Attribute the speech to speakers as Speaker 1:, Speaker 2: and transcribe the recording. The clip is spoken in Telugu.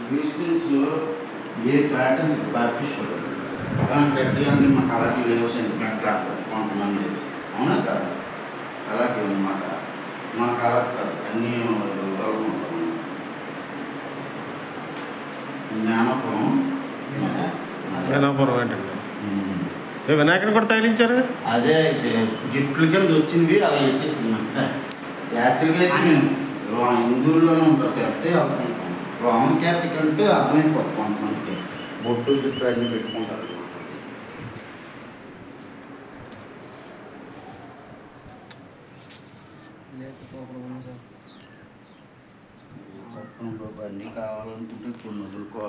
Speaker 1: క్రిస్టియన్స్ ఏ ప్యాటర్న్స్ పాటిస్తారు అలాంటి అన్ని మాకు అలాంటి లేవు సెంటిమెంట్ అంటారు కొంతమంది, అవునా కదా? అలాంటివి అన్నమాట. మాకు అలా కాదు, అన్నీ ఉంటాం. జ్ఞానపురం
Speaker 2: ఏంటండి? వినాయకుని కూడా తగిలించారు.
Speaker 1: అదే గిఫ్ట్ల కింద వచ్చింది అలా ఎక్కిస్తుంది. యాక్చువల్గా అయితే మేము హిందువుల్లోనే ఉంటాం, తిరుపతి వెళ్తుంటాం. రోమన్ క్యాథలిక్ అంటే అర్థమైపోతుంది కొంతమందికి, బొట్టు గిట్టు అన్నీ పెట్టుకుంటారు. చెప్పండి బాబు, అన్నీ కావాలనుకుంటే కొన్ని వదులుకోవాలి.